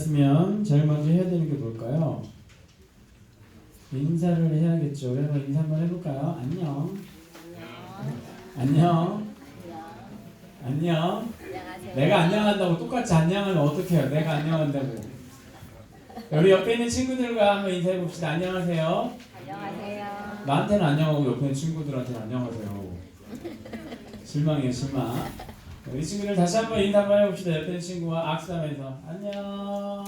면 제일 먼저 해야 되는 게 뭘까요? 인사를 해야겠죠. 그래서 인사 한번 해볼까요? 안녕. 안녕. 안녕. 내가 안녕한다고 똑같이 안녕하면 어떡해요? 내가 안녕한다고. 우리 옆에 있는 친구들과 한번 인사해 봅시다. 안녕하세요. 안녕하세요. 나한테는 안녕하고 옆에 있는 친구들한테는 안녕하세요. 실망이에요, 실망. 우리 친구들 다시 한번 인사 한번 해봅시다. 옆에 있는 친구와 악수하면서 안녕.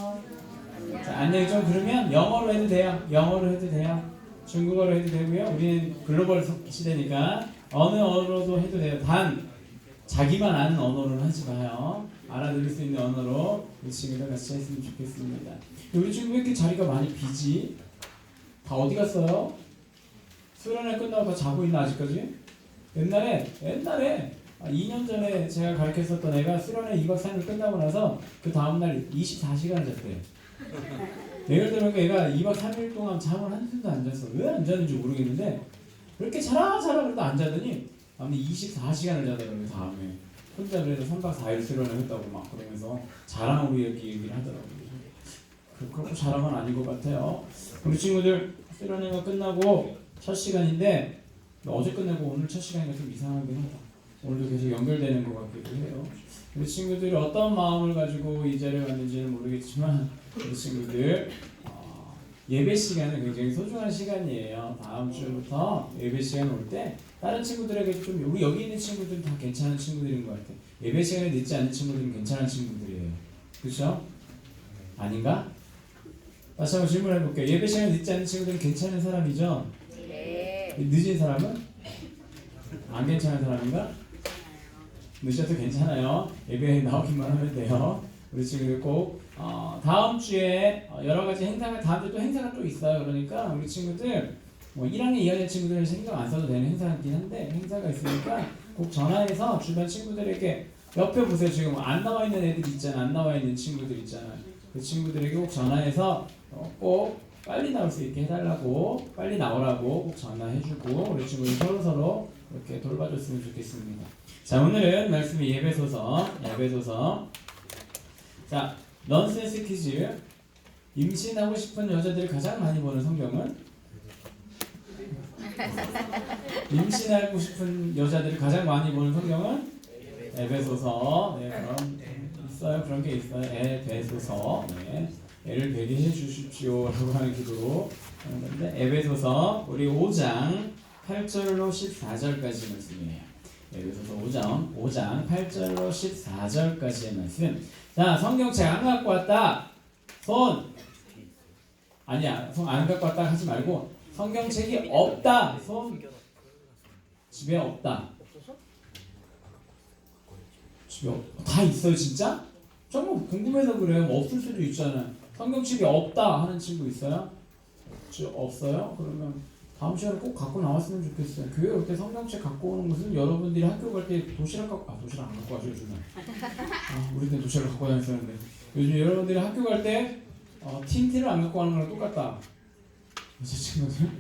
자, 안녕 좀 그러면 영어로 해도 돼요. 영어로 해도 돼요. 중국어로 해도 되고요. 우리는 글로벌 시대니까 어느 언어로도 해도 돼요. 단 자기만 아는 언어로는 하지 마요. 알아들을 수 있는 언어로 우리 친구들 같이 했으면 좋겠습니다. 우리 친구 왜 이렇게 자리가 많이 비지? 다 어디 갔어요? 수련회 끝나고 다 자고 있나 아직까지? 옛날에 2년 전에 제가 가르쳤었던 애가 수련회 2박 3일 끝나고 나서 그 다음날 24시간을 잤대요. 예를 들면 애가 2박 3일 동안 잠을 한숨도 안 잤어. 왜 안 자는지 모르겠는데 그렇게 자라 그래도 안 자더니 다음에 24시간을 자더라고요. 다음에 혼자 그래도 3박 4일 수련회 했다고 막 그러면서 자랑으로 얘기를 하더라고요. 그렇고 자랑은 아닌 것 같아요. 우리 친구들 수련회가 끝나고 첫 시간인데 어제 끝내고 오늘 첫 시간이가 좀 이상하긴 하다. 오늘도 계속 연결되는 것 같기도 해요. 우리 친구들이 어떤 마음을 가지고 이 자리에 왔는지는 모르겠지만 우리 친구들 예배 시간은 굉장히 소중한 시간이에요. 다음 주부터 예배 시간 올 때 다른 친구들에게 좀 우리 여기 있는 친구들은 다 괜찮은 친구들인 것 같아요. 예배 시간에 늦지 않는 친구들은 괜찮은 친구들이에요. 그렇죠? 아닌가? 다시 한번 질문해 볼게요. 예배 시간에 늦지 않는 친구들은 괜찮은 사람이죠? 네. 늦은 사람은? 안 괜찮은 사람인가? 늦어도 괜찮아요. 예배에 나오기만 하면 돼요. 우리 친구들 꼭 다음 주에 여러 가지 행사가 다음 주에 또 행사가 또 있어요. 그러니까 우리 친구들 뭐 1학년, 2학년 친구들은 신경 안 써도 되는 행사긴 한데 행사가 있으니까 꼭 전화해서 주변 친구들에게 옆에 보세요. 지금 안 나와 있는 애들 있잖아. 안 나와 있는 친구들 있잖아. 그 친구들에게 꼭 전화해서 꼭 빨리 나올 수 있게 해달라고 빨리 나오라고 꼭 전화해주고 우리 친구들 서로 이렇게 돌봐줬으면 좋겠습니다. 자, 오늘은 말씀이 예배소서. 자, 넌센스 퀴즈. 임신하고 싶은 여자들이 가장 많이 보는 성경은? 임신하고 싶은 여자들이 가장 많이 보는 성경은? 에베소서. 네, 그럼 있어요. 그런 게 있어요. 에베소서. 네. 애를 배게 해주십시오라고 하는 기도로 하는 건데 에베소서 우리 5장 8절로 14절까지 말씀이에요. 에베소서 5장 8절로 14절까지의 말씀. 자, 성경책 안 갖고 왔다. 손 안 갖고 왔다 하지 말고 성경책이 없다. 손 집에 없다. 집에 다 있어요 진짜? 정말 궁금해서 그래요. 뭐 없을 수도 있잖아요. 성경책이 없다 하는 친구 있어요? 없어요? 그러면 다음 시간에 꼭 갖고 나왔으면 좋겠어요. 교회 올 때 성경책 갖고 오는 것은 여러분들이 학교 갈 때 도시락 안 갖고 와서 요즘에 우리 때 도시락 갖고 다녔었는데 요즘 여러분들이 학교 갈 때 틴트를 안 갖고 가는 거랑 똑같다. 제 친구들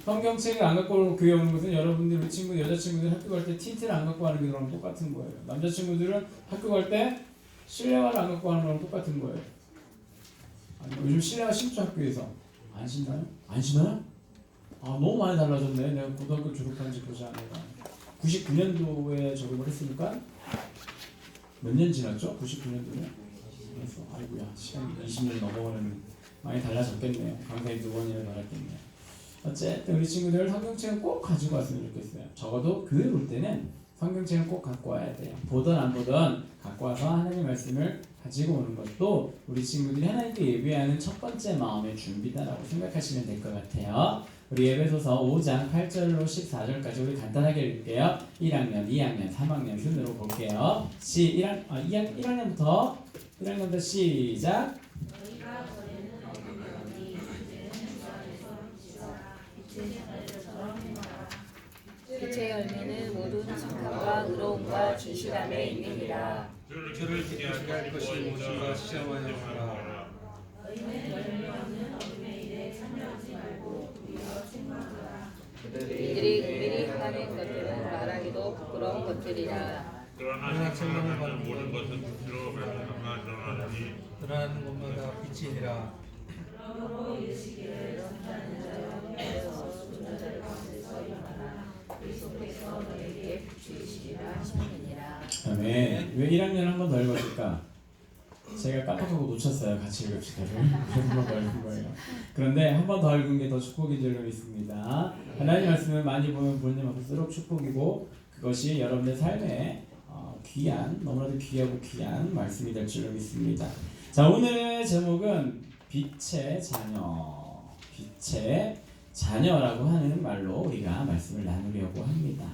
성경책을 안 갖고 오는 교회 오는 것은 여러분들 우리 친구 여자친구들 학교 갈 때 틴트를 안 갖고 가는 게 그랑 똑같은 거예요. 남자친구들은 학교 갈 때 실내화를 안 갖고 가는 거랑 똑같은 거예요. 아니, 요즘 실내화 신죠 학교에서 안 신나요? 안 신어요? 너무 많이 달라졌네. 내가 고등학교 졸업한 지 벌써 안 해가 99년도에 졸업을 했으니까 몇 년 지났죠? 99년도에 그래서 아이고야 시간이 20년이 넘어가는 많이 달라졌겠네요. 강사님 두 번이나 달았겠네요. 어쨌든 우리 친구들 성경책은 꼭 가지고 왔으면 좋겠어요. 적어도 교회 올 때는 성경책을 꼭 갖고 와야 돼요. 보던 안 보던 갖고 와서 하나님의 말씀을 가지고 오는 것도 우리 친구들이 하나님께 예배하는 첫 번째 마음의 준비다라고 생각하시면 될 것 같아요. 우리 에베소서 5장 8절로 14절까지 우리 간단하게 읽을게요. 1학년, 2학년, 3학년 순으로 볼게요. 1학년부터 시작. 빛의 열매는 모든 착함과 의로움과 진실함에 있느니라. 주를 기쁘시게 할 것이 무엇인가 시험하여 보라. 이들이 은밀히 하는 것들은 말하기도 부끄러운 것들이라. 그러나 생명을 받는 모든 것은 빛으로 말미암아 드러나니 드러나는 것마다 빛이니라. 아멘. 왜 1학년 한 번 더 읽었을까? 제가 깜빡하고 놓쳤어요. 같이 읽읍시다를. 한 번 더 읽은 거예요. 그런데 한 번 더 읽은 게 더 축복인 줄로 믿습니다. 하나님 말씀을 많이 보면 부모님 앞에서 축복이고 그것이 여러분의 삶에 귀한, 너무나도 귀하고 귀한 말씀이 될 줄로 믿습니다. 자, 오늘의 제목은 빛의 자녀, 빛의 자녀라고 하는 말로 우리가 말씀을 나누려고 합니다.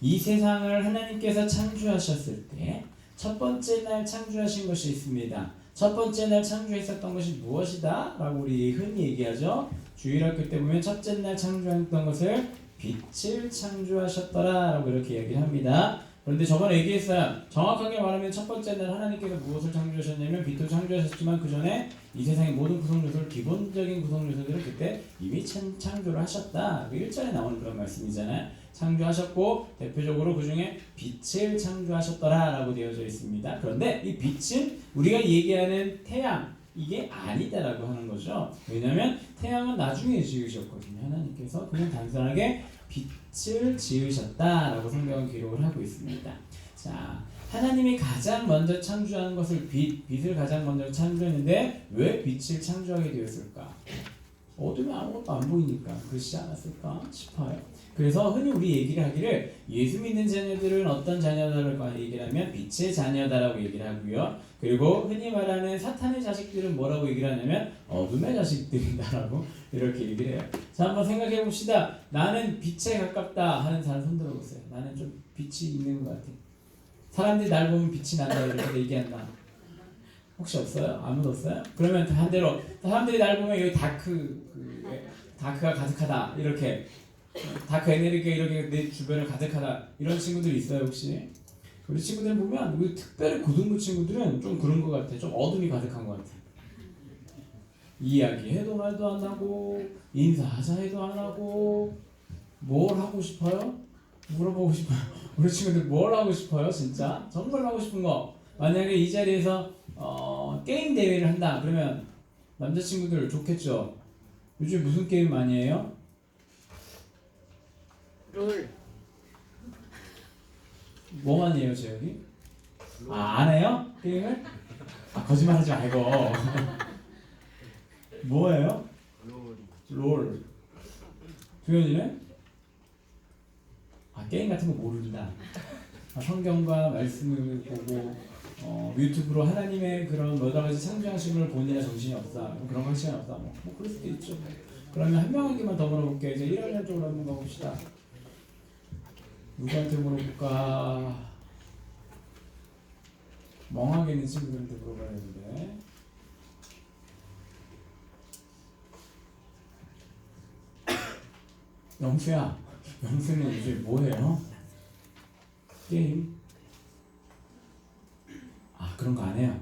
이 세상을 하나님께서 창조하셨을 때 첫 번째 날 창조하신 것이 있습니다. 첫 번째 날 창조했었던 것이 무엇이다? 라고 우리 흔히 얘기하죠. 주일학교 때 보면 첫째 날 창조했던 것을 빛을 창조하셨더라 라고 이렇게 얘기를 합니다. 그런데 저번에 얘기했어요. 정확하게 말하면 첫 번째 날 하나님께서 무엇을 창조하셨냐면 빛도 창조하셨지만 그 전에 이 세상의 모든 구성요소를, 기본적인 구성요소들을 그때 이미 창조를 하셨다. 1절에 나오는 그런 말씀이잖아요. 창조하셨고 대표적으로 그 중에 빛을 창조하셨더라 라고 되어져 있습니다. 그런데 이 빛은 우리가 얘기하는 태양, 이게 아니다라고 하는 거죠. 왜냐하면 태양은 나중에 지으셨거든요. 하나님께서 그냥 단순하게 빛을 지으셨다라고 성경은 기록을 하고 있습니다. 자, 하나님이 가장 먼저 창조하는 것을 빛을 가장 먼저 창조했는데 왜 빛을 창조하게 되었을까? 어둠에 아무것도 안 보이니까 그렇지 않았을까 싶어요. 그래서 흔히 우리 얘기를 하기를 예수 믿는 자녀들은 어떤 자녀다라고 얘기를 하면 빛의 자녀다라고 얘기를 하고요. 그리고 흔히 말하는 사탄의 자식들은 뭐라고 얘기를 하냐면 어둠의 자식들이다라고 이렇게 얘기를 해요. 자, 한번 생각해 봅시다. 나는 빛에 가깝다 하는 사람 손 들어보세요. 나는 좀 빛이 있는 것 같아. 사람들이 날 보면 빛이 난다 이렇게 얘기한다. 혹시 없어요? 아무도 없어요? 그러면 반대로 사람들이 날 보면 여기 다크가 가득하다 이렇게 다크 에너지가 이렇게 내 주변을 가득하다 이런 친구들이 있어요 혹시? 우리 친구들 보면 우리 특별히 고등부 친구들은 좀 그런 것 같아. 좀 어둠이 가득한 것 같아. 이야기해도 말도 안 하고 인사하자 해도 안 하고 뭘 하고 싶어요? 물어보고 싶어요. 우리 친구들 뭘 하고 싶어요? 진짜? 정말 하고 싶은 거. 만약에 이 자리에서 게임 대회를 한다 그러면 남자친구들 좋겠죠? 요즘 무슨 게임 많이 해요? 롤. 뭐 많이 해요 재혁이? 안 해요? 게임을? 거짓말하지 말고 뭐 해요? 롤. 두현이는? 게임 같은 거 모른다. 성경과 말씀을 보고 유튜브로 하나님의 그런 여러 가지 창조하심을 보느라 정신이 없다. 그런 거 할 시간이 없다. 뭐 그럴 수도 있죠. 그러면 한 명에게만 더 물어볼게요. 이제 1학년 쪽으로 한번 가봅시다. 누구한테 물어볼까? 멍하게 있는 친구들한테 물어봐야 되는데. 영수야, 영수는 요즘 뭐해요? 게임? 그런 거 안 해요.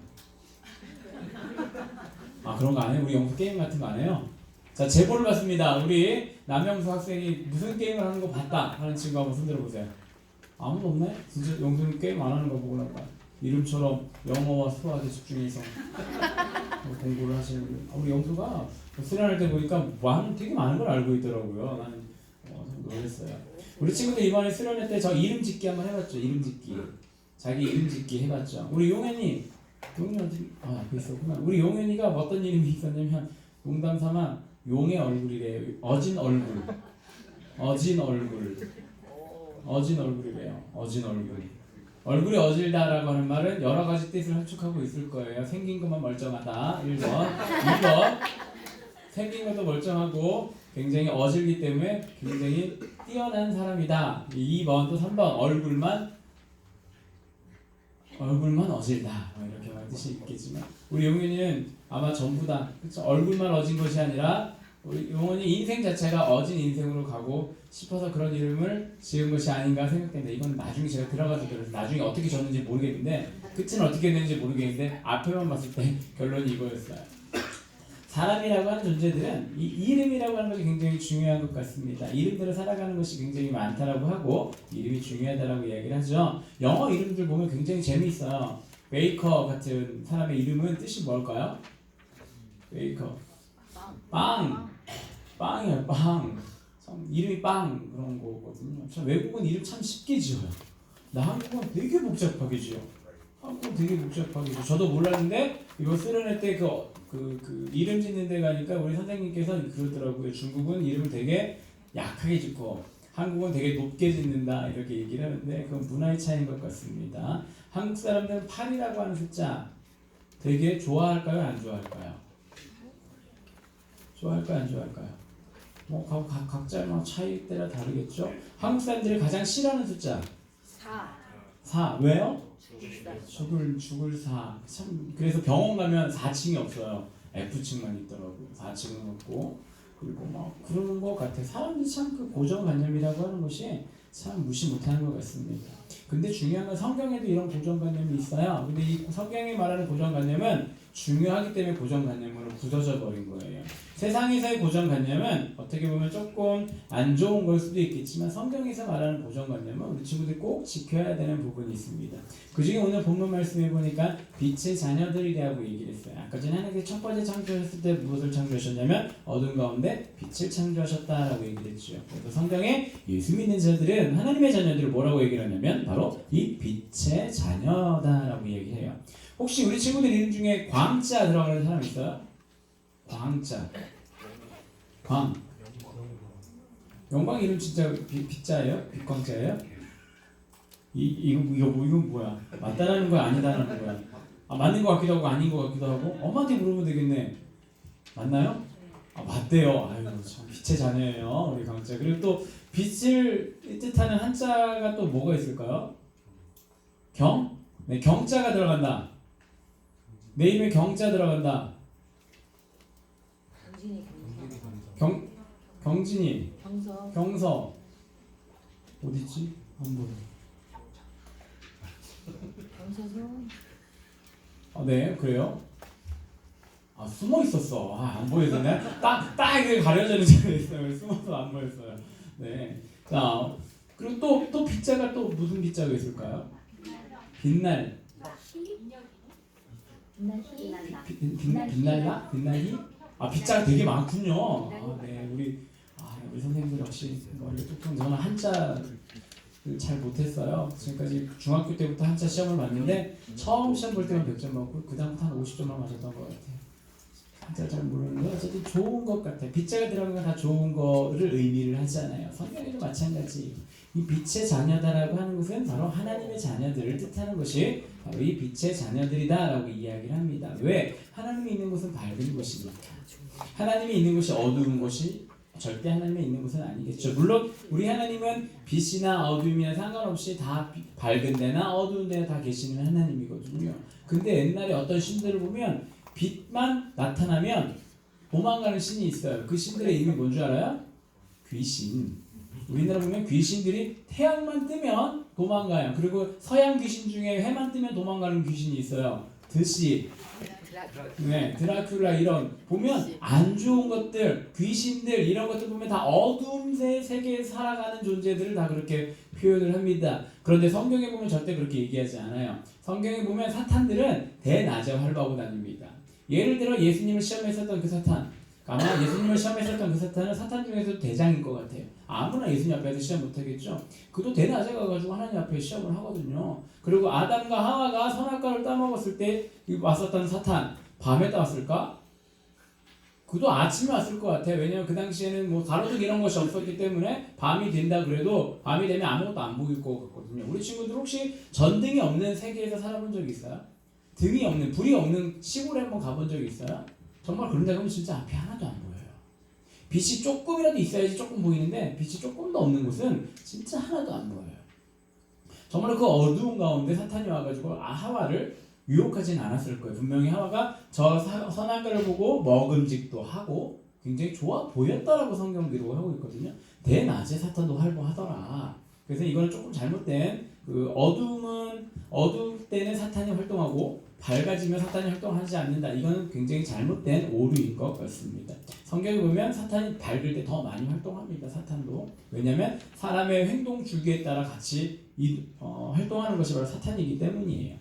그런 거 안 해요? 우리 영수 게임 같은 거 안 해요? 자, 제보를 받습니다. 우리 남영수 학생이 무슨 게임을 하는 거 봤다 하는 친구 한번 손 들어보세요. 아무도 없네? 진짜 영수는 게임 안 하는 거 보고 나봐. 이름처럼 영어와 수학에 집중해서 공부를 하시는 우리 영수가 수련할 때 보니까 되게 많은 걸 알고 있더라고요. 나는 좀 놀랐어요. 우리 친구들 이번에 수련회 때 저 이름 짓기 한번 해봤죠. 이름 짓기. 자기 이름 짓기 해봤죠. 우리 용현이 어디 앞에 있었구나. 우리 용현이가 어떤 이름이 있었냐면 농담 삼아 용의 얼굴이래요. 어진 얼굴. 어진 얼굴이래요. 어진 얼굴. 얼굴이 어질다라고 하는 말은 여러 가지 뜻을 함축하고 있을 거예요. 생긴 것만 멀쩡하다. 1번. 2번. 생긴 것도 멀쩡하고 굉장히 어질기 때문에 굉장히 뛰어난 사람이다. 2번 또 3번 얼굴만 어질다. 이렇게 말 뜻이 있겠지만 우리 용현이는 아마 전부 다 그쵸? 얼굴만 어진 것이 아니라 우리 용현이 인생 자체가 어진 인생으로 가고 싶어서 그런 이름을 지은 것이 아닌가 생각됩니다. 이건 나중에 제가 들어가서 그래서 나중에 어떻게 졌는지 모르겠는데 끝은 어떻게 됐는지 모르겠는데 앞에만 봤을 때 결론이 이거였어요. 사람이라고 하는 존재들은 이 이름이라고 하는 것이 굉장히 중요한 것 같습니다. 이름대로 살아가는 것이 굉장히 많다라고 하고 이름이 중요하다라고 이야기를 하죠. 영어 이름들 보면 굉장히 재미있어요. 베이커 같은 사람의 이름은 뜻이 뭘까요? 베이커. 빵이에요. 빵. 참 이름이 빵 그런 거거든요. 참 외국은 이름 참 쉽게 지어요. 나 한국은 되게 복잡하게 지어. 한국은 되게 복잡하게 지어. 저도 몰랐는데 이거 수련회 때 그 이름 짓는 데 가니까 우리 선생님께서 그러더라고요. 중국은 이름을 되게 약하게 짓고 한국은 되게 높게 짓는다 이렇게 얘기를 하는데 그건 문화의 차이인 것 같습니다. 한국 사람들은 8이라고 하는 숫자 되게 좋아할까요? 안 좋아할까요? 좋아할까요? 안 좋아할까요? 뭐 각자 뭐 차이 따라 다르겠죠. 한국 사람들이 가장 싫어하는 숫자 4. 왜요? 죽을 4. 참 그래서 병원 가면 4층이 없어요. F층만 있더라고. 4층은 없고 그리고 막 그런 것 같아. 사람들이 참 그 고정관념이라고 하는 것이 참 무시 못하는 것 같습니다. 근데 중요한 건 성경에도 이런 고정관념이 있어요. 근데 이 성경이 말하는 고정관념은 중요하기 때문에 고정관념으로 굳어져 버린 거예요. 세상에서의 고정관념은 어떻게 보면 조금 안 좋은 걸 수도 있겠지만 성경에서 말하는 고정관념은 우리 친구들이 꼭 지켜야 되는 부분이 있습니다. 그 중에 오늘 본문 말씀해 보니까 빛의 자녀들이라고 얘기를 했어요. 아까 전에 하나님께서 첫 번째 창조하셨을 때 무엇을 창조하셨냐면 어둠 가운데 빛을 창조하셨다라고 얘기를 했죠. 그래서 성경에 예수 믿는 자들은 하나님의 자녀들을 뭐라고 얘기를 하냐면 바로 이 빛의 자녀다라고 얘기해요. 혹시 우리 친구들 이름 중에 광자 들어가는 사람 있어요? 광자. 영광 이름 진짜 빛자예요? 빛광자예요? 이건 뭐야? 맞다라는 거야? 아니다라는 거야? 맞는 것 같기도 하고 아닌 것 같기도 하고 엄마한테 물어보면 되겠네. 맞나요? 맞대요. 아유 참 빛의 자녀예요 우리 광자. 그리고 또 빛을 뜻하는 한자가 또 뭐가 있을까요? 네, 경자가 들어간다. 내 입에 경자 들어간다. 경진이. 경서. 어디지? 안 보여. 네, 그래요. 숨어 있었어. 안 보여서네. 딱 이게 가려져 있는 자리에 있어요. 숨어서 안 보였어요. 네. 자, 그리고 또 빛자가 또 무슨 빛자가 있을까요? 빛날. 빛날라? 빛날이? 빛자가 되게 많군요. 네, 우리 선생님들 역시 머리 뚝뚝. 저는 한자를 잘 못했어요. 지금까지 중학교 때부터 한자 시험을 봤는데 처음 시험 볼 때만 100점 맞고 그 다음부터 한 50점만 맞았던 것 같아요. 한자 잘 모르는데 어쨌든 좋은 것 같아요. 빛자가 들어간 건 다 좋은 거를 의미를 하잖아요. 성경에도 마찬가지. 이 빛의 자녀다라고 하는 것은 바로 하나님의 자녀들을 뜻하는 것이 바로 이 빛의 자녀들이다라고 이야기를 합니다. 왜? 하나님이 있는 곳은 밝은 곳이니까. 하나님이 있는 곳이 어두운 곳이 절대 하나님이 있는 곳은 아니겠죠. 물론 우리 하나님은 빛이나 어둠이나 상관없이 다 밝은 데나 어두운 데나 다 계시는 하나님이거든요. 근데 옛날에 어떤 신들을 보면 빛만 나타나면 도망가는 신이 있어요. 그 신들의 이름이 뭔 줄 알아요? 귀신. 우리나라 보면 귀신들이 태양만 뜨면 도망가요. 그리고 서양 귀신 중에 해만 뜨면 도망가는 귀신이 있어요. 드시, 드라큘라 이런 보면 안 좋은 것들, 귀신들 이런 것들 보면 다 어두운 세계에 살아가는 존재들을 다 그렇게 표현을 합니다. 그런데 성경에 보면 절대 그렇게 얘기하지 않아요. 성경에 보면 사탄들은 대낮에 활보하고 다닙니다. 예를 들어 예수님을 시험했었던 그 사탄, 아마 예수님을 시험했었던 그 사탄은 사탄 중에서도 대장인 것 같아요. 아무나 예수님 앞에서 시험 못하겠죠. 그도 대낮에 가가지고 하나님 앞에 시험을 하거든요. 그리고 아담과 하와가 선악과를 따먹었을 때 왔었던 사탄, 밤에 따왔을까? 그도 아침에 왔을 것 같아요. 왜냐면 그 당시에는 뭐 가로등 이런 것이 없었기 때문에 밤이 된다 그래도 밤이 되면 아무것도 안 보일 것 같거든요. 우리 친구들 혹시 전등이 없는 세계에서 살아본 적 있어요? 등이 없는, 불이 없는 시골에 한번 가본 적 있어요? 정말 그런 데 가면 진짜 앞이 하나도 안 보여요. 빛이 조금이라도 있어야지 조금 보이는데 빛이 조금도 없는 곳은 진짜 하나도 안 보여요. 정말 그 어두운 가운데 사탄이 와가지고 하와를 유혹하진 않았을 거예요. 분명히 하와가 저 선악과를 보고 먹음직도 하고 굉장히 좋아 보였다라고 성경 기록을 하고 있거든요. 대낮에 사탄도 활보하더라. 그래서 이거는 조금 잘못된 어두울 때는 사탄이 활동하고 밝아지면 사탄이 활동하지 않는다. 이거는 굉장히 잘못된 오류인 것 같습니다. 성경에 보면 사탄이 밝을 때 더 많이 활동합니다. 사탄도. 왜냐하면 사람의 행동 주기에 따라 같이 활동하는 것이 바로 사탄이기 때문이에요.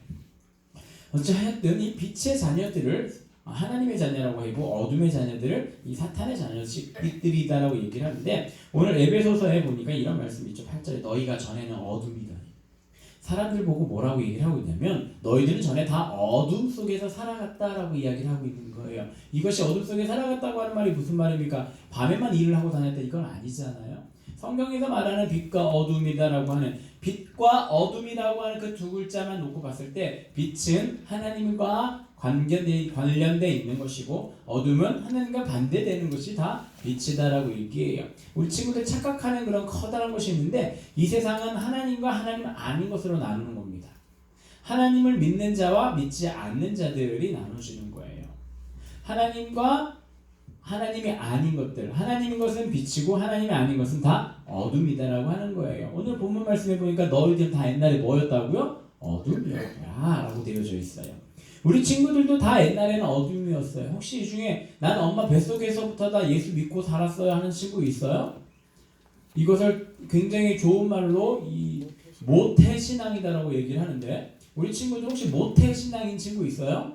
어찌하였든 이 빛의 자녀들을 하나님의 자녀라고 하고 어둠의 자녀들을 이 사탄의 자녀들이다라고 얘기를 하는데 오늘 에베소서에 보니까 이런 말씀이 있죠. 8절에 너희가 전에는 어둠이더니 사람들 보고 뭐라고 얘기를 하고 있냐면 너희들은 전에 다 어둠 속에서 살아갔다라고 이야기를 하고 있는 거예요. 이것이 어둠 속에 살아갔다고 하는 말이 무슨 말입니까? 밤에만 일을 하고 다녔다 이건 아니잖아요. 성경에서 말하는 빛과 어둠이다라고 하는 빛과 어둠이라고 하는 그 두 글자만 놓고 봤을 때 빛은 하나님과 관련돼 있는 것이고 어둠은 하나님과 반대되는 것이 다 빛이다라고 얘기해요. 우리 친구들 착각하는 그런 커다란 것이 있는데 이 세상은 하나님과 하나님 아닌 것으로 나누는 겁니다. 하나님을 믿는 자와 믿지 않는 자들이 나눠지는 거예요. 하나님과 하나님이 아닌 것들, 하나님인 것은 빛이고 하나님이 아닌 것은 다 어둠이다라고 하는 거예요. 오늘 본문 말씀해 보니까 너희들 다 옛날에 뭐였다고요? 어둠이었다 라고 되어져 있어요. 우리 친구들도 다 옛날에는 어둠이었어요. 혹시 이 중에 난 엄마 뱃속에서부터 다 예수 믿고 살았어요 하는 친구 있어요? 이것을 굉장히 좋은 말로 이 모태신앙이다라고 얘기를 하는데 우리 친구들 혹시 모태신앙인 친구 있어요?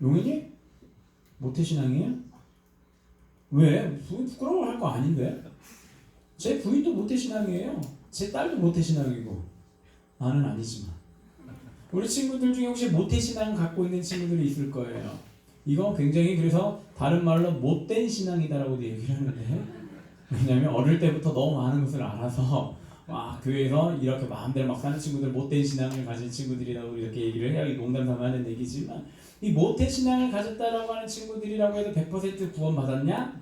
용인이? 모태신앙이에요? 왜? 부인 부끄러워할 거 아닌데? 제 부인도 모태신앙이에요. 제 딸도 모태신앙이고 나는 아니지만 우리 친구들 중에 혹시 모태신앙 갖고 있는 친구들이 있을 거예요. 이거 굉장히 그래서 다른 말로 못된 신앙이다라고 얘기를 하는데 왜냐하면 어릴 때부터 너무 많은 것을 알아서 교회에서 이렇게 마음대로 막 사는 친구들 못된 신앙을 가진 친구들이라고 이렇게 얘기를 해요. 농담 삼아 하는 얘기지만 이 모태 신앙을 가졌다라고 하는 친구들이라고 해도 100% 구원 받았냐?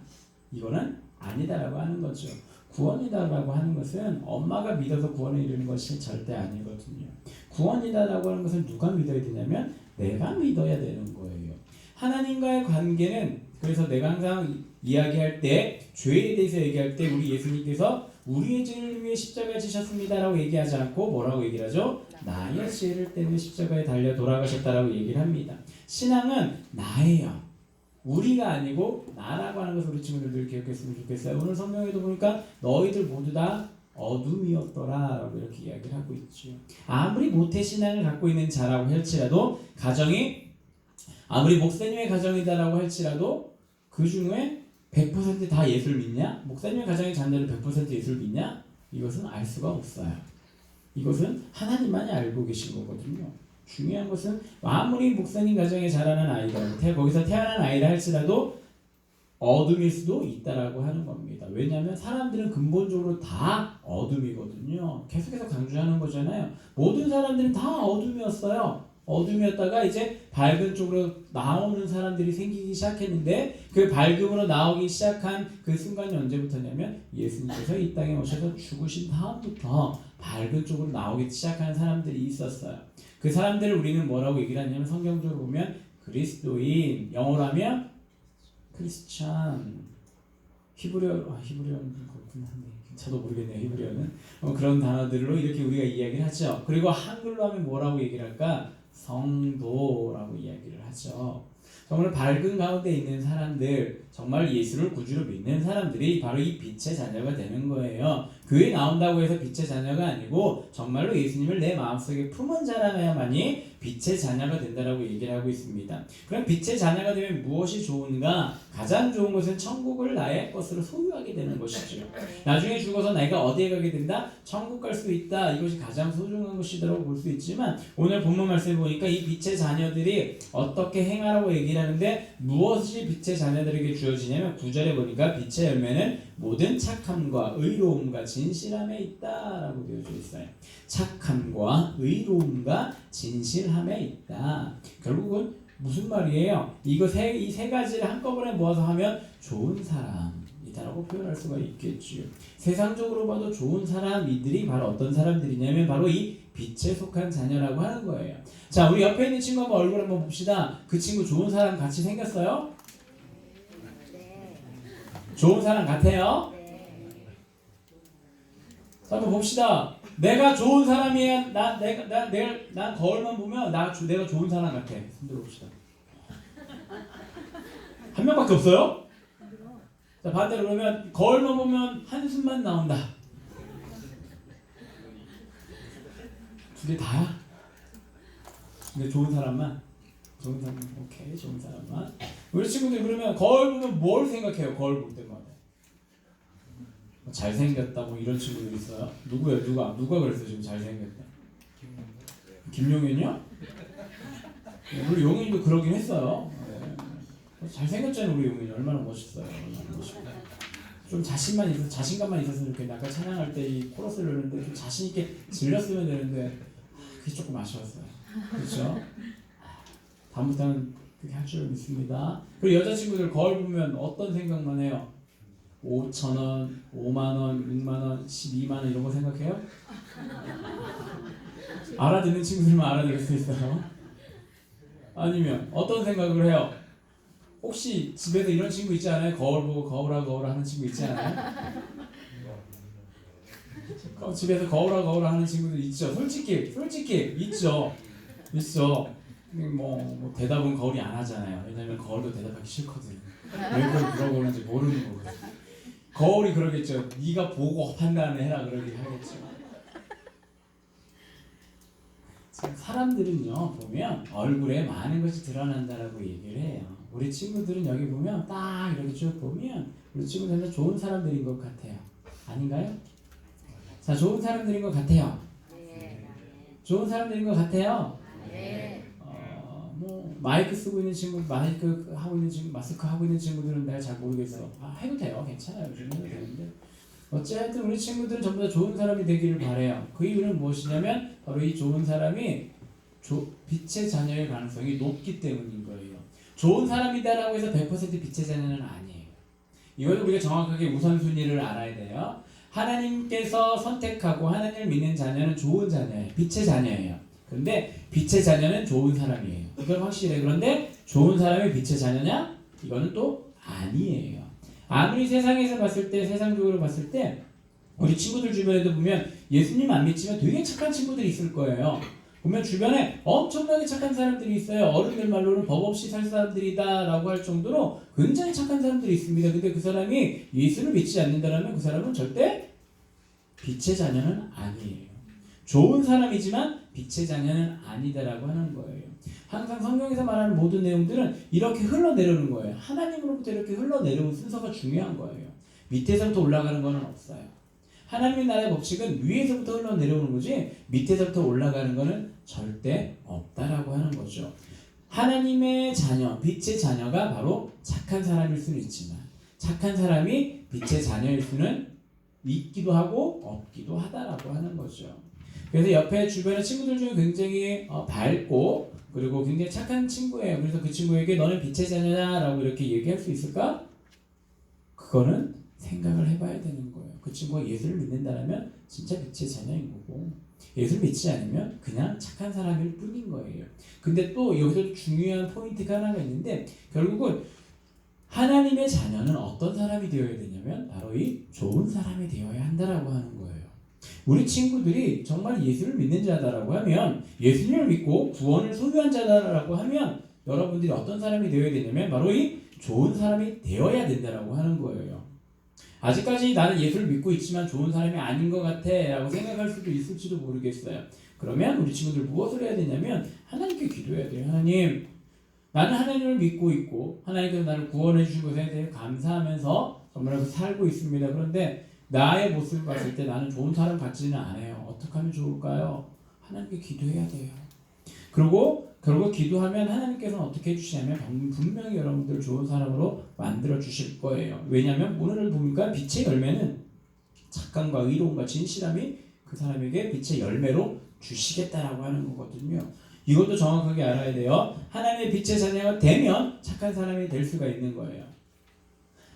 이거는 아니다라고 하는 거죠. 구원이다라고 하는 것은 엄마가 믿어서 구원에 이르는 것이 절대 아니거든요. 구원이다라고 하는 것은 누가 믿어야 되냐면 내가 믿어야 되는 거예요. 하나님과의 관계는 그래서 내가 항상 이야기할 때 죄에 대해서 얘기할 때 우리 예수님께서 우리의 죄를 위해 십자가에 지셨습니다라고 얘기하지 않고 뭐라고 얘기를 하죠? 나의 죄를 때문에 십자가에 달려 돌아가셨다라고 얘기를 합니다. 신앙은 나예요. 우리가 아니고 나라고 하는 것을 우리 친구들 기억했으면 좋겠어요. 오늘 성경에도 보니까 너희들 모두 다 어둠이었더라 라고 이렇게 이야기를 하고 있죠. 아무리 모태신앙을 갖고 있는 자라고 할지라도 가정이 아무리 목사님의 가정이다라고 할지라도 그 중에 100% 다 예수를 믿냐? 목사님의 가정의 자녀를 100% 예수를 믿냐? 이것은 알 수가 없어요. 이것은 하나님만이 알고 계신 거거든요. 중요한 것은 아무리 목사님 가정에 자라는 아이가 거기서 태어난 아이라 할지라도 어둠일 수도 있다라고 하는 겁니다. 왜냐하면 사람들은 근본적으로 다 어둠이거든요. 계속해서 강조하는 거잖아요. 모든 사람들은 다 어둠이었어요. 어둠이었다가 이제 밝은 쪽으로 나오는 사람들이 생기기 시작했는데 그 밝음으로 나오기 시작한 그 순간이 언제부터냐면 예수님께서 이 땅에 오셔서 죽으신 다음부터 밝은 쪽으로 나오기 시작한 사람들이 있었어요. 그 사람들을 우리는 뭐라고 얘기를 하냐면 성경적으로 보면 그리스도인, 영어로 하면 크리스찬, 히브리어는 그렇긴 한데 저도 모르겠네요. 히브리어는 그런 단어들로 이렇게 우리가 이야기를 하죠. 그리고 한글로 하면 뭐라고 얘기를 할까? 성도라고 이야기를 하죠. 정말 밝은 가운데 있는 사람들, 정말 예수를 구주로 믿는 사람들이 바로 이 빛의 자녀가 되는 거예요. 교회 나온다고 해서 빛의 자녀가 아니고 정말로 예수님을 내 마음속에 품은 자라야만이 빛의 자녀가 된다라고 얘기를 하고 있습니다. 그럼 빛의 자녀가 되면 무엇이 좋은가? 가장 좋은 것은 천국을 나의 것으로 소유하게 되는 것이죠. 나중에 죽어서 내가 어디에 가게 된다? 천국 갈 수 있다. 이것이 가장 소중한 것이라고 볼 수 있지만 오늘 본문 말씀을 보니까 이 빛의 자녀들이 어떻게 행하라고 얘기를 하는데 무엇이 빛의 자녀들에게 주어지냐면 9절에 보니까 빛의 열매는 모든 착함과 의로움과 진실함에 있다라고 되어져 있어요. 착함과 의로움과 진실함에 있다. 결국은 무슨 말이에요? 이 세 가지를 한꺼번에 모아서 하면 좋은 사람이다라고 표현할 수가 있겠죠. 세상적으로 봐도 좋은 사람이들이 바로 어떤 사람들이냐면 바로 이 빛에 속한 자녀라고 하는 거예요. 자, 우리 옆에 있는 친구 한번 얼굴 한번 봅시다. 그 친구 좋은 사람 같이 생겼어요? 좋은 사람 같아요? 자, 한번 봅시다. 내가 좋은 사람이야. 난 거울만 보면 내가 좋은 사람 같아. 손들어 봅시다. 한 명밖에 없어요? 자, 반대로 그러면 거울만 보면 한숨만 나온다. 두 개 다야? 근데 좋은 사람만? 좋은 사람, 오케이, 좋은 사람만. 우리 친구들 그러면 거울 보면 뭘 생각해요? 거울 볼 때마다. 잘생겼다 뭐 이런 친구들 있어요? 누구예요? 누가 그랬어요? 지금 잘생겼다. 김용현이요? 우리 용현이도 그러긴 했어요. 네. 잘생겼잖아요. 우리 용현이 얼마나 멋있어요. 얼마나 멋있고. 좀 자신감만 있었으면 이렇게 아까 찬양할 때 이 코러스를 넣는데 좀 자신 있게 질렀으면 되는데 그게 조금 아쉬웠어요. 그렇죠? 다음부터는 그렇게 할 줄 믿습니다. 그리고 여자친구들 거울 보면 어떤 생각만 해요? 5,000원, 5만원, 6만원, 12만원 이런 거 생각해요? 알아듣는 친구들만 알아들을 수 있어요. 아니면 어떤 생각을 해요? 혹시 집에서 이런 친구 있지 않아요? 거울 보고 거울아 하는 친구 있지 않아요? 집에서 거울아 하는 친구들 있죠. 솔직히 있죠. 뭐 대답은 거울이 안 하잖아요. 왜냐면 거울도 대답하기 싫거든. 왜 그걸 물어보는지 모르는 거거든. 거울이 그러겠죠. 네가 보고 판단을 해라 그러긴 하겠죠. 사람들은요 보면 얼굴에 많은 것이 드러난다라고 얘기를 해요. 우리 친구들은 여기 보면 딱 이렇게 쭉 보면 우리 친구들은 좋은 사람들인 것 같아요. 아닌가요? 자, 좋은 사람들인 것 같아요. 좋은 사람들인 것 같아요. 뭐 마이크 쓰고 있는 친구, 마이크 하고 있는 친구, 마스크 하고 있는 친구들은 내가 잘 모르겠어. 해도 돼요. 괜찮아요. 요즘 해도 되는데. 어쨌든 우리 친구들은 전부 다 좋은 사람이 되기를 바래요. 그 이유는 무엇이냐면 바로 이 좋은 사람이 빛의 자녀일 가능성이 높기 때문인 거예요. 좋은 사람이다라고 해서 100% 빛의 자녀는 아니에요. 이걸 우리가 정확하게 우선순위를 알아야 돼요. 하나님께서 선택하고 하나님을 믿는 자녀는 좋은 자녀예요. 빛의 자녀예요. 그런데 빛의 자녀는 좋은 사람이에요. 이건 확실해. 그런데 좋은 사람이 빛의 자녀냐? 이거는 또 아니에요. 아무리 세상에서 봤을 때, 세상적으로 봤을 때 우리 친구들 주변에도 보면 예수님 안 믿지만 되게 착한 친구들이 있을 거예요. 보면 주변에 엄청나게 착한 사람들이 있어요. 어른들 말로는 법 없이 살 사람들이다 라고 할 정도로 굉장히 착한 사람들이 있습니다. 근데 그 사람이 예수를 믿지 않는다면 그 사람은 절대 빛의 자녀는 아니에요. 좋은 사람이지만 빛의 자녀는 아니다라고 하는 거예요. 항상 성경에서 말하는 모든 내용들은 이렇게 흘러내려오는 거예요. 하나님으로부터 이렇게 흘러내려오는 순서가 중요한 거예요. 밑에서부터 올라가는 거는 없어요. 하나님의 나라의 법칙은 위에서부터 흘러내려오는 거지 밑에서부터 올라가는 거는 절대 없다라고 하는 거죠. 하나님의 자녀, 빛의 자녀가 바로 착한 사람일 수는 있지만 착한 사람이 빛의 자녀일 수는 있기도 하고 없기도 하다라고 하는 거죠. 그래서 옆에 주변의 친구들 중에 굉장히 밝고 그리고 굉장히 착한 친구예요. 그래서 그 친구에게 너는 빛의 자녀냐라고 이렇게 얘기할 수 있을까? 그거는 생각을 해봐야 되는 거예요. 그 친구가 예수를 믿는다면 진짜 빛의 자녀인 거고 예수를 믿지 않으면 그냥 착한 사람일 뿐인 거예요. 근데 또 여기서 중요한 포인트가 하나가 있는데 결국은 하나님의 자녀는 어떤 사람이 되어야 되냐면 바로 이 좋은 사람이 되어야 한다라고 하는 거예요. 우리 친구들이 정말 예수를 믿는 자다라고 하면 예수님을 믿고 구원을 소유한 자다라고 하면 여러분들이 어떤 사람이 되어야 되냐면 바로 이 좋은 사람이 되어야 된다라고 하는 거예요. 아직까지 나는 예수를 믿고 있지만 좋은 사람이 아닌 것 같아 라고 생각할 수도 있을지도 모르겠어요. 그러면 우리 친구들 무엇을 해야 되냐면 하나님께 기도해야 돼요. 하나님, 나는 하나님을 믿고 있고 하나님께서 나를 구원해 주신 것에 대해 감사하면서 정말 살고 있습니다. 그런데 나의 모습을 봤을 때 나는 좋은 사람 같지는 않아요. 어떻게 하면 좋을까요? 하나님께 기도해야 돼요. 그리고 결국 기도하면 하나님께서는 어떻게 해주시냐면 분명히 여러분들 좋은 사람으로 만들어 주실 거예요. 왜냐하면 오늘을 보니까 빛의 열매는 착함과 의로움과 진실함이 그 사람에게 빛의 열매로 주시겠다라고 하는 거거든요. 이것도 정확하게 알아야 돼요. 하나님의 빛의 자녀가 되면 착한 사람이 될 수가 있는 거예요.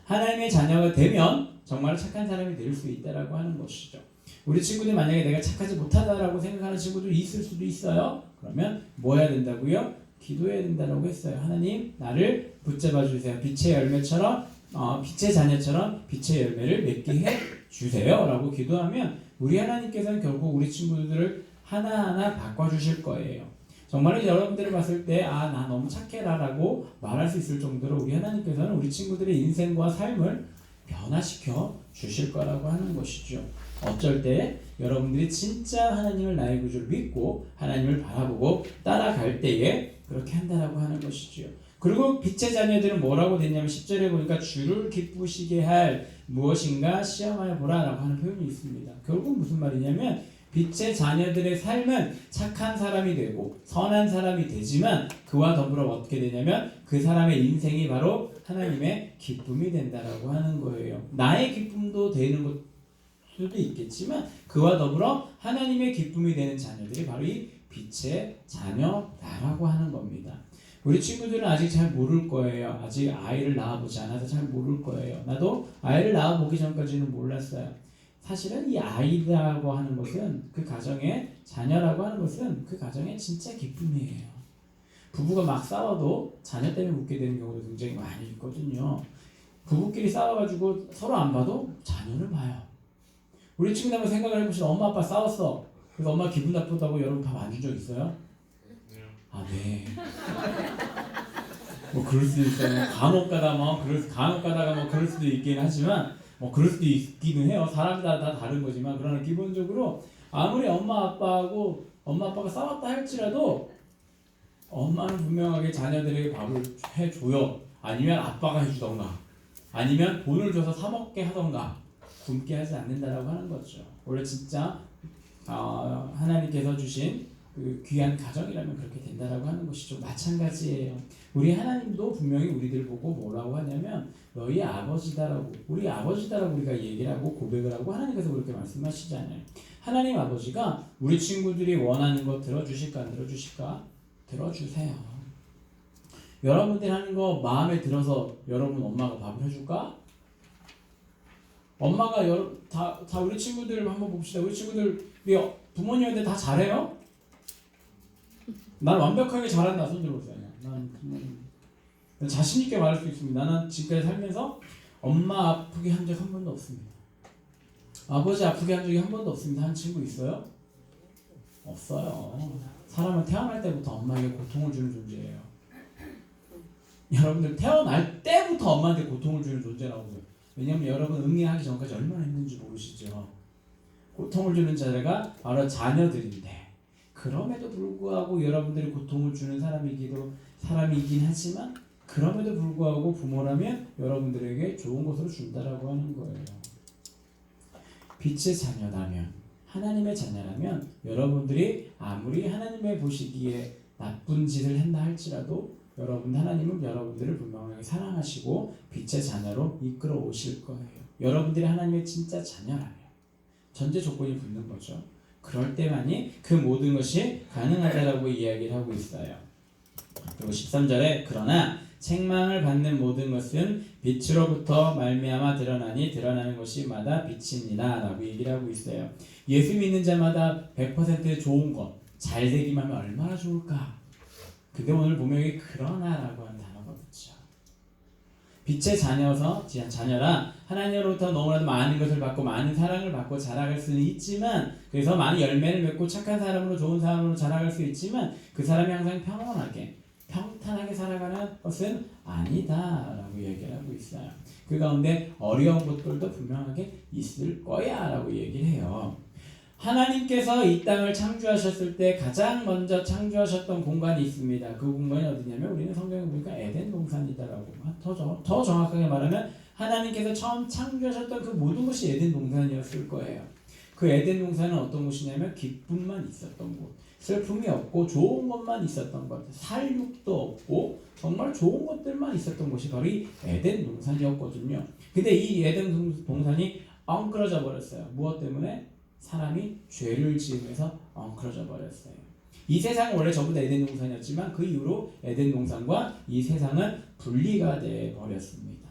하나님의 자녀가 되면 정말 착한 사람이 될 수 있다라고 하는 것이죠. 우리 친구들 만약에 내가 착하지 못하다라고 생각하는 친구들이 있을 수도 있어요. 그러면 뭐 해야 된다고요? 기도해야 된다라고 했어요. 하나님 나를 붙잡아 주세요. 빛의 열매처럼 빛의 자녀처럼 빛의 열매를 맺게 해 주세요 라고 기도하면 우리 하나님께서는 결국 우리 친구들을 하나하나 바꿔주실 거예요. 정말 여러분들을 봤을 때 나 너무 착해라 라고 말할 수 있을 정도로 우리 하나님께서는 우리 친구들의 인생과 삶을 변화시켜 주실 거라고 하는 것이죠. 어쩔 때 여러분들이 진짜 하나님을 나의 구주를 믿고 하나님을 바라보고 따라갈 때에 그렇게 한다라고 하는 것이죠. 그리고 빛의 자녀들은 뭐라고 됐냐면 10절에 보니까 주를 기쁘시게 할 무엇인가 시험하여 보라라고 하는 표현이 있습니다. 결국 무슨 말이냐면 빛의 자녀들의 삶은 착한 사람이 되고 선한 사람이 되지만 그와 더불어 어떻게 되냐면 그 사람의 인생이 바로 하나님의 기쁨이 된다라고 하는 거예요. 나의 기쁨도 되는 것 수도 있겠지만 그와 더불어 하나님의 기쁨이 되는 자녀들이 바로 이 빛의 자녀다라고 하는 겁니다. 우리 친구들은 아직 잘 모를 거예요. 아직 아이를 낳아보지 않아서 잘 모를 거예요. 나도 아이를 낳아보기 전까지는 몰랐어요. 사실은 이 아이라고 하는 것은 그 가정의 자녀라고 하는 것은 그 가정의 진짜 기쁨이에요. 부부가 막 싸워도 자녀 때문에 웃게 되는 경우도 굉장히 많이 있거든요. 부부끼리 싸워가지고 서로 안 봐도 자녀를 봐요. 우리 친구들 한번 생각을 해보시면 엄마 아빠 싸웠어. 그래서 엄마 기분 나쁘다고 여러분 밥 안 준 적 있어요? 아, 네. 뭐 그럴 수도 있어요. 간혹 가다가 뭐 그럴 수도 있긴 하지만 뭐 그럴 수도 있기는 해요. 사람마다 다 다른 거지만 그러나 기본적으로 아무리 엄마 아빠가 싸웠다 할지라도 엄마는 분명하게 자녀들에게 밥을 해줘요. 아니면 아빠가 해주던가 아니면 돈을 줘서 사 먹게 하던가 굶게 하지 않는다라고 하는 거죠. 원래 진짜 하나님께서 주신 그 귀한 가정이라면 그렇게 된다라고 하는 것이죠. 마찬가지예요. 우리 하나님도 분명히 우리들 보고 뭐라고 하냐면 너희 아버지다라고 우리 아버지다라고 우리가 얘기를 하고 고백을 하고 하나님께서 그렇게 말씀하시잖아요. 하나님 아버지가 우리 친구들이 원하는 거 들어주실까 안 들어주실까? 들어주세요. 여러분들이 하는 거 마음에 들어서 여러분 엄마가 밥을 해줄까? 엄마가 다 우리 친구들 한번 봅시다. 우리 친구들 우리 부모님한테 다 잘해요? 난 완벽하게 잘한다. 손 들어보세요. 난 부모님 자신 있게 말할 수 있습니다. 나는 지금까지 살면서 엄마 아프게 한 적 한 번도 없습니다. 아버지 아프게 한 적이 한 번도 없습니다. 한 친구 있어요? 없어요. 사람은 태어날 때부터 엄마에게 고통을 주는 존재예요. 여러분들 태어날 때부터 엄마한테 고통을 주는 존재라고 해요. 왜냐하면 여러분 응애하기 전까지 얼마나 힘든지 모르시죠. 고통을 주는 자가 바로 자녀들인데 그럼에도 불구하고 여러분들이 고통을 주는 사람이긴 하지만 그럼에도 불구하고 부모라면 여러분들에게 좋은 것으로 준다라고 하는 거예요. 빛의 자녀라면 하나님의 자녀라면 여러분들이 아무리 하나님의 보시기에 나쁜 짓을 한다 할지라도 하나님은 여러분들을 분명하게 사랑하시고 빛의 자녀로 이끌어 오실 거예요. 여러분들이 하나님의 진짜 자녀라면 전제 조건이 붙는 거죠. 그럴 때만이 그 모든 것이 가능하다라고 이야기를 하고 있어요. 그리고 13절에 그러나 책망을 받는 모든 것은 빛으로부터 말미암아 드러나니 드러나는 것이 마다 빛입니다 라고 얘기를 하고 있어요. 예수 믿는 자마다 100% 좋은 것 잘 되기만 하면 얼마나 좋을까. 근데 오늘 보면 여기 그러나라고 하는 단어가 붙죠. 빛의 자녀라 하나님으로부터 너무나도 많은 것을 받고 많은 사랑을 받고 자라갈 수는 있지만 그래서 많은 열매를 맺고 착한 사람으로 좋은 사람으로 자라갈 수 있지만 그 사람이 항상 평탄하게 살아가는 것은 아니다 라고 얘기를 하고 있어요. 그 가운데 어려운 것들도 분명하게 있을 거야 라고 얘기를 해요. 하나님께서 이 땅을 창조하셨을 때 가장 먼저 창조하셨던 공간이 있습니다. 그 공간이 어디냐면 우리는 성경에 보니까 에덴 동산이다라고 더 정확하게 말하면 하나님께서 처음 창조하셨던 그 모든 것이 에덴 동산이었을 거예요. 그 에덴 동산은 어떤 곳이냐면 기쁨만 있었던 곳, 슬픔이 없고 좋은 것만 있었던 것, 살육도 없고 정말 좋은 것들만 있었던 곳이 바로 이 에덴 동산이었거든요. 근데 이 에덴 동산이 엉클어져 버렸어요. 무엇 때문에? 사람이 죄를 지으면서 엉클어져 버렸어요. 이 세상은 원래 전부 다 에덴 동산이었지만 그 이후로 에덴 동산과 이 세상은 분리가 돼 버렸습니다.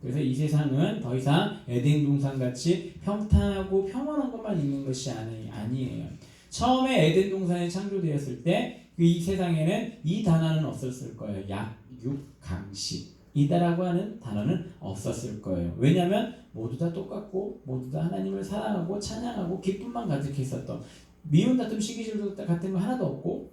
그래서 이 세상은 더 이상 에덴 동산같이 평탄하고 평온한 것만 있는 것이 아니에요. 처음에 에덴 동산이 창조되었을 때 이 세상에는 이 단어는 없었을 거예요. 약육강식이다라고 하는 단어는 없었을 거예요. 왜냐하면 모두 다 똑같고 모두 다 하나님을 사랑하고 찬양하고 기쁨만 가득했었던 미운 다툼 시기질 같은 거 하나도 없고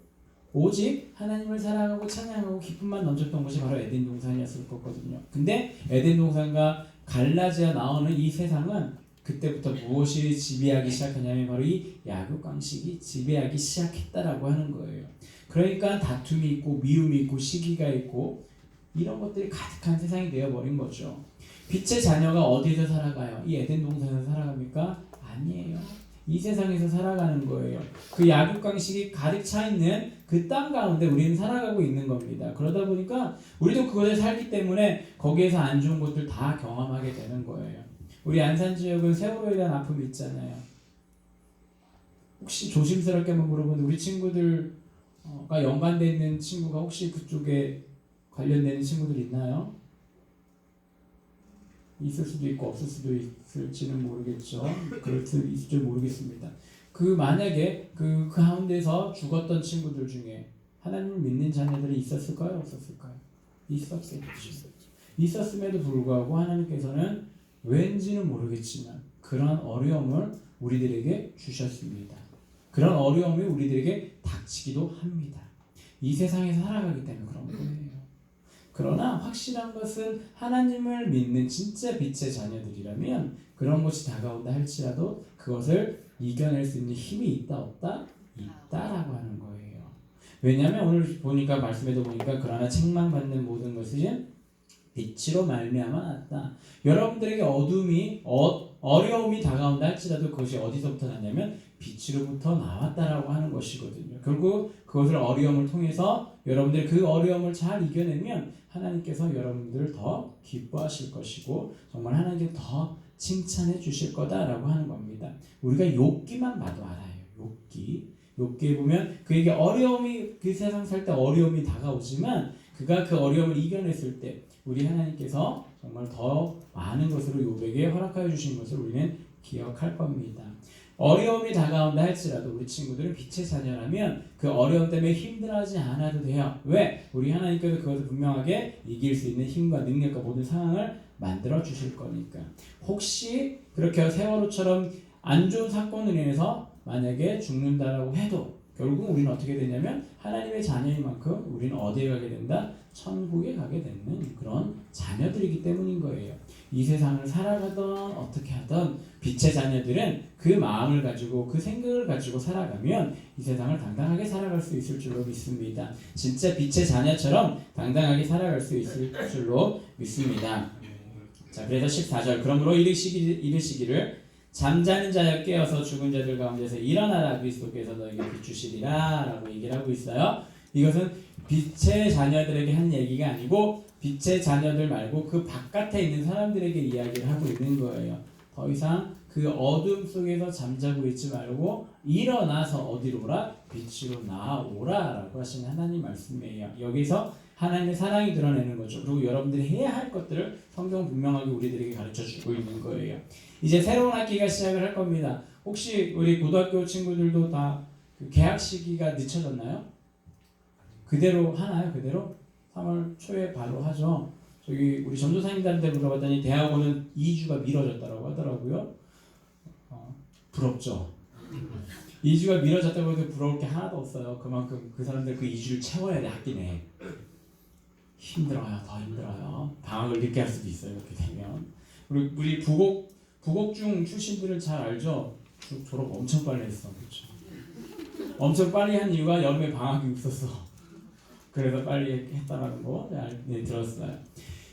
오직 하나님을 사랑하고 찬양하고 기쁨만 넘쳤던 것이 바로 에덴 동산이었을 거거든요. 근데 에덴 동산과 갈라져 나오는 이 세상은 그때부터 무엇이 지배하기 시작하냐면 바로 이 약육강식이 지배하기 시작했다라고 하는 거예요. 그러니까 다툼이 있고 미움이 있고 시기가 있고 이런 것들이 가득한 세상이 되어버린 거죠. 빛의 자녀가 어디서 살아가요? 이 에덴 동산에서 살아갑니까? 아니에요. 이 세상에서 살아가는 거예요. 그 약육강식이 가득 차 있는 그 땅 가운데 우리는 살아가고 있는 겁니다. 그러다 보니까 우리도 그것을 살기 때문에 거기에서 안 좋은 것들 다 경험하게 되는 거예요. 우리 안산 지역은 세월호에 대한 아픔이 있잖아요. 혹시 조심스럽게 한번 물어보는데 우리 친구들과 연관되어 있는 친구가 혹시 그쪽에 관련되는 친구들 있나요? 있을 수도 있고 없을 수도 있을지는 모르겠죠. 그럴 수 있을 줄 모르겠습니다. 만약에 그 가운데서 죽었던 친구들 중에 하나님을 믿는 자녀들이 있었을까요? 없었을까요? 있었겠죠. 있었음에도 불구하고 하나님께서는 왠지는 모르겠지만 그런 어려움을 우리들에게 주셨습니다. 그런 어려움이 우리들에게 닥치기도 합니다. 이 세상에서 살아가기 때문에 그런 거예요. 그러나 확실한 것은 하나님을 믿는 진짜 빛의 자녀들이라면 그런 것이 다가온다 할지라도 그것을 이겨낼 수 있는 힘이 있다 없다? 있다라고 하는 거예요. 왜냐하면 오늘 보니까 말씀에도 보니까 그러나 책망받는 모든 것은 빛으로 말미암아 났다. 여러분들에게 어려움이 다가온다 할지라도 그것이 어디서부터 났냐면 빛으로부터 나왔다라고 하는 것이거든요. 결국 그것을 어려움을 통해서 여러분들이 그 어려움을 잘 이겨내면 하나님께서 여러분들을 더 기뻐하실 것이고 정말 하나님께 더 칭찬해 주실 거다라고 하는 겁니다. 우리가 욥기만 봐도 알아요. 욥기에 보면 그에게 어려움이 그 세상 살 때 어려움이 다가오지만 그가 그 어려움을 이겨냈을 때 우리 하나님께서 정말 더 많은 것으로 욥에게 허락하여 주신 것을 우리는 기억할 겁니다. 어려움이 다가온다 할지라도 우리 친구들은 빛의 자녀라면 그 어려움 때문에 힘들어하지 않아도 돼요. 왜? 우리 하나님께서 그것을 분명하게 이길 수 있는 힘과 능력과 모든 상황을 만들어 주실 거니까. 혹시 그렇게 세월호처럼 안 좋은 사건으로 인해서 만약에 죽는다라고 해도 결국 우리는 어떻게 되냐면 하나님의 자녀인 만큼 우리는 어디에 가게 된다? 천국에 가게 되는 그런 자녀들이기 때문인 거예요. 이 세상을 살아가던 어떻게 하던 빛의 자녀들은 그 마음을 가지고 그 생각을 가지고 살아가면 이 세상을 당당하게 살아갈 수 있을 줄로 믿습니다. 진짜 빛의 자녀처럼 당당하게 살아갈 수 있을 줄로 믿습니다. 자, 그래서 14절 그러므로 이르시기를 잠자는 자여 깨어서 죽은 자들 가운데서 일어나라 그리스도께서 너에게 비추시리라 라고 얘기를 하고 있어요. 이것은 빛의 자녀들에게 한 얘기가 아니고 빛의 자녀들 말고 그 바깥에 있는 사람들에게 이야기를 하고 있는 거예요. 더 이상 그 어둠 속에서 잠자고 있지 말고 일어나서 어디로 오라? 빛으로 나아오라 라고 하시는 하나님 말씀이에요. 여기서 하나님의 사랑이 드러내는 거죠. 그리고 여러분들이 해야 할 것들을 성경 분명하게 우리들에게 가르쳐주고 있는 거예요. 이제 새로운 학기가 시작을 할 겁니다. 혹시 우리 고등학교 친구들도 다 그 개학 시기가 늦춰졌나요? 그대로 하나요? 그대로? 3월 초에 바로 하죠. 저기 우리 전도사님들한테 물어봤더니 대학원은 2주가 미뤄졌다고 하더라고요. 부럽죠? 2주가 미뤄졌다고 해도 부러울 게 하나도 없어요. 그만큼 그 사람들 그 2주를 채워야 돼, 학기 내에. 힘들어요. 더 힘들어요. 방학을 늦게 할 수도 있어요. 이렇게 되면. 우리 부곡중 출신들은 잘 알죠? 졸업 엄청 빨리 했어. 그렇죠? 엄청 빨리 한 이유가 여름에 방학이 없었어. 그래서 빨리 했다라는 거 들었어요.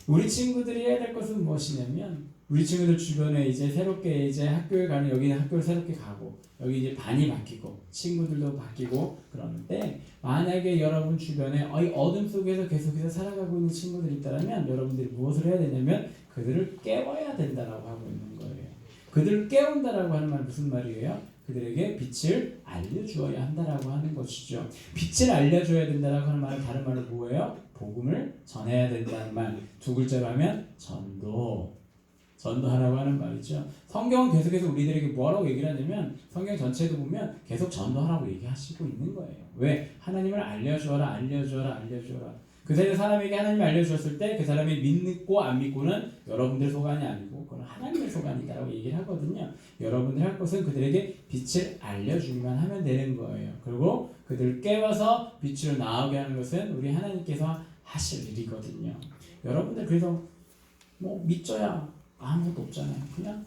우리 친구들이 해야 될 것은 무엇이냐면 우리 친구들 주변에 이제 새롭게 이제 학교에 가는 여기는 학교를 새롭게 가고 여기 이제 반이 바뀌고 친구들도 바뀌고 그러는데 만약에 여러분 주변에 이 어둠 속에서 계속해서 살아가고 있는 친구들이 있다면 여러분들이 무엇을 해야 되냐면 그들을 깨워야 된다라고 하고 있는 거예요. 그들을 깨운다라고 하는 말 무슨 말이에요? 그들에게 빛을 알려주어야 한다라고 하는 것이죠. 빛을 알려줘야 된다라고 하는 말은 다른 말로 뭐예요? 복음을 전해야 된다는 말. 두 글자로 하면 전도하라고 하는 말이죠. 성경은 계속해서 우리들에게 뭐라고 얘기를 하냐면 성경 전체도 보면 계속 전도하라고 얘기하시고 있는 거예요. 왜? 하나님을 알려주어라. 그 사람에게 하나님을 알려주었을 때 그 사람이 믿고 안 믿고는 여러분들의 소관이 아니고 그건 하나님의 소관이다라고 얘기를 하거든요. 여러분들 할 것은 그들에게 빛을 알려주기만 하면 되는 거예요. 그리고 그들을 깨워서 빛으로 나오게 하는 것은 우리 하나님께서 하실 일이거든요. 여러분들 그래서 믿져야 아무것도 없잖아요. 그냥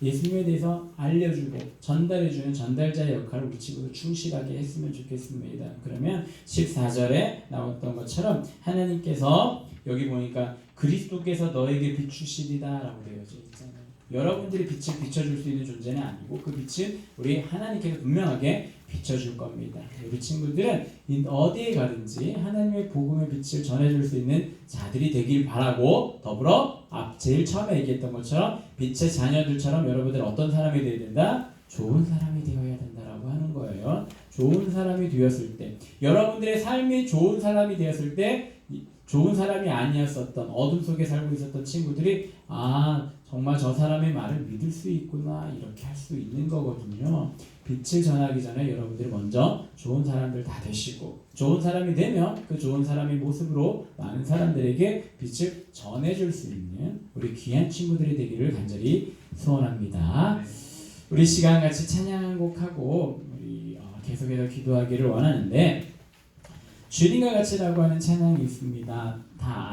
예수님에 대해서 알려주고 전달해주는 전달자의 역할을 우리 친구들 충실하게 했으면 좋겠습니다. 그러면 14절에 나왔던 것처럼 하나님께서 여기 보니까 그리스도께서 너에게 비추시리다 라고 되어져 있잖아요. 여러분들이 빛을 비춰줄 수 있는 존재는 아니고 그 빛은 우리 하나님께서 분명하게 비춰줄 겁니다. 우리 친구들은 어디에 가든지 하나님의 복음의 빛을 전해줄 수 있는 자들이 되길 바라고, 더불어 제일 처음에 얘기했던 것처럼 빛의 자녀들처럼 여러분들 어떤 사람이 되어야 된다? 좋은 사람이 되어야 된다라고 하는 거예요. 좋은 사람이 되었을 때, 여러분들의 삶이 좋은 사람이 되었을 때, 좋은 사람이 아니었었던 어둠 속에 살고 있었던 친구들이 정말 저 사람의 말을 믿을 수 있구나 이렇게 할 수 있는 거거든요. 빛을 전하기 전에 여러분들이 먼저 좋은 사람들 다 되시고, 좋은 사람이 되면 그 좋은 사람의 모습으로 많은 사람들에게 빛을 전해줄 수 있는 우리 귀한 친구들이 되기를 간절히 소원합니다. 우리 시간 같이 찬양 한 곡하고 우리 계속해서 기도하기를 원하는데, 주님과 같이라고 하는 찬양이 있습니다. 다